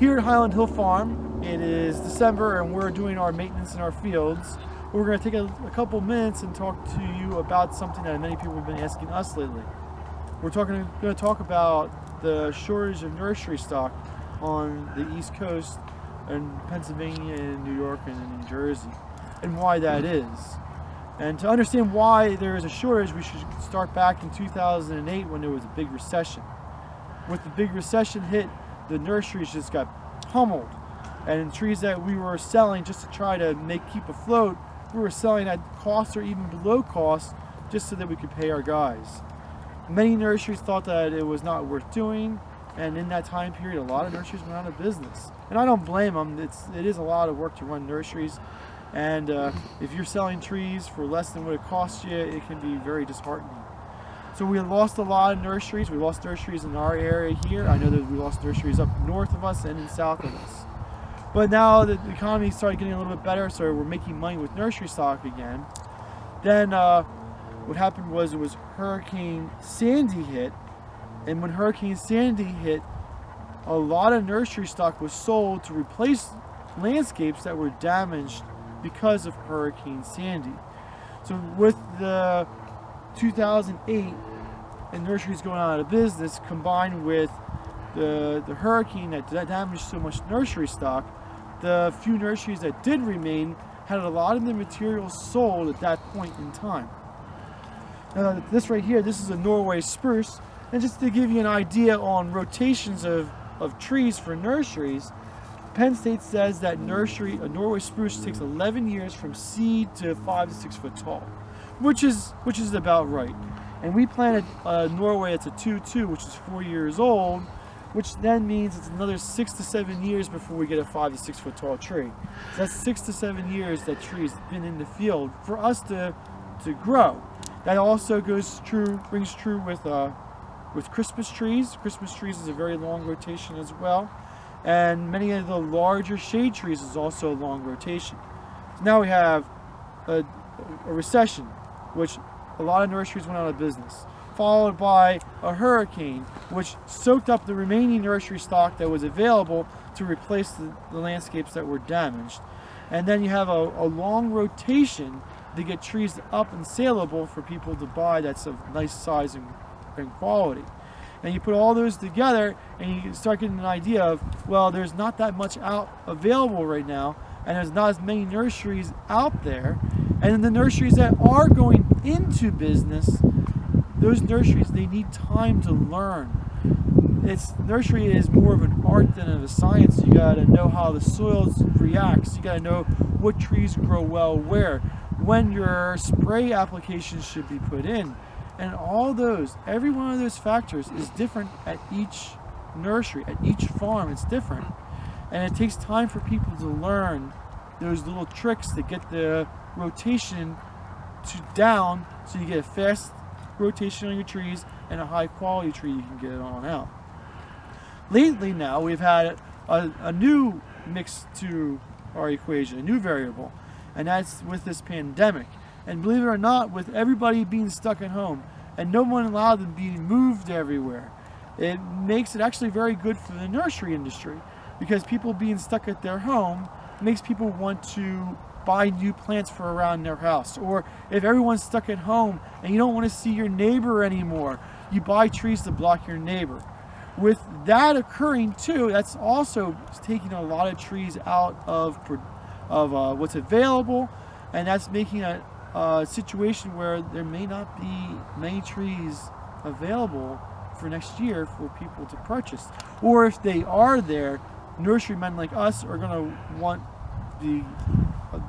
Here at Highland Hill Farm, it is December and we're doing our maintenance in our fields. We're going to take a couple minutes and talk to you about something that many people have been asking us lately. We're going to talk about the shortage of nursery stock on the East Coast in Pennsylvania and New York and in New Jersey, and why that is. And to understand why there is a shortage, we should start back in 2008 when there was a big recession. With the big recession hit, the nurseries just got pummeled, and trees that we were selling just to try to keep afloat, we were selling at cost or even below cost just so that we could pay our guys. Many nurseries thought that it was not worth doing, and in that time period a lot of nurseries went out of business. And I don't blame them. It is a lot of work to run nurseries, and if you're selling trees for less than what it costs you, it can be very disheartening. So we lost a lot of nurseries. We lost nurseries in our area here. I know that we lost nurseries up north of us and in south of us. But now that the economy started getting a little bit better, so we're making money with nursery stock again. Then what happened was Hurricane Sandy hit, and when Hurricane Sandy hit, a lot of nursery stock was sold to replace landscapes that were damaged because of Hurricane Sandy. So with the 2008 and nurseries going out of business, combined with the hurricane that damaged so much nursery stock, the few nurseries that did remain had a lot of the materials sold at that point in time. Now this right here, this is a Norway spruce, and just to give you an idea on rotations of trees for nurseries, Penn State says that a Norway spruce takes 11 years from seed to 5 to 6 foot tall, which is about right. And we planted Norway, it's a 2-2, which is 4 years old, which then means it's another 6 to 7 years before we get a 5 to 6 foot tall tree. So that's 6 to 7 years that tree's been in the field for us to grow. That also rings true with Christmas trees. Christmas trees is a very long rotation as well. And many of the larger shade trees is also a long rotation. So now we have a recession, which a lot of nurseries went out of business, followed by a hurricane, which soaked up the remaining nursery stock that was available to replace the landscapes that were damaged. And then you have a long rotation to get trees up and saleable for people to buy that's of nice size and quality. And you put all those together and you start getting an idea of, well, there's not that much available right now, and there's not as many nurseries out there. And the nurseries that are going into business, those nurseries, they need time to learn. Nursery is more of an art than of a science. You gotta know how the soil reacts. You gotta know what trees grow well where, when your spray applications should be put in. And every one of those factors is different at each nursery, at each farm, it's different. And it takes time for people to learn those little tricks to get the rotation down so you get a fast rotation on your trees and a high quality tree you can get it on out. Lately now we've had a new mix to our equation, a new variable, and that's with this pandemic. And believe it or not, with everybody being stuck at home and no one allowed to be moved everywhere, it makes it actually very good for the nursery industry, because people being stuck at their home makes people want to buy new plants for around their house. Or if everyone's stuck at home and you don't want to see your neighbor anymore, you buy trees to block your neighbor. With that occurring too, that's also taking a lot of trees out of what's available, and that's making a situation where there may not be many trees available for next year for people to purchase. Or if they are there, nurserymen like us are going to want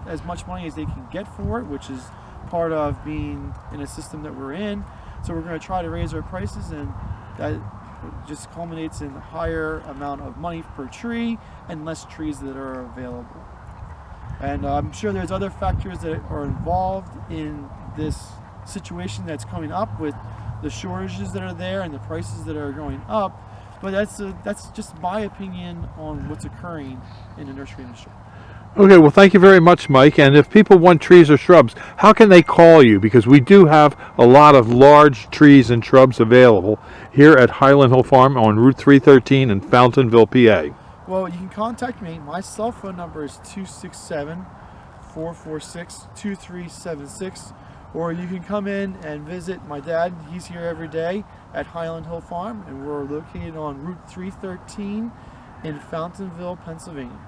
as much money as they can get for it, which is part of being in a system that we're in. So we're going to try to raise our prices, and that just culminates in a higher amount of money per tree and less trees that are available. And I'm sure there's other factors that are involved in this situation that's coming up with the shortages that are there and the prices that are going up. But that's just my opinion on what's occurring in the nursery industry. Okay, well, thank you very much, Mike. And if people want trees or shrubs, how can they call you? Because we do have a lot of large trees and shrubs available here at Highland Hill Farm on Route 313 in Fountainville, PA. Well, you can contact me. My cell phone number is 267-446-2376. Or you can come in and visit my dad. He's here every day at Highland Hill Farm, and we're located on Route 313 in Fountainville, Pennsylvania.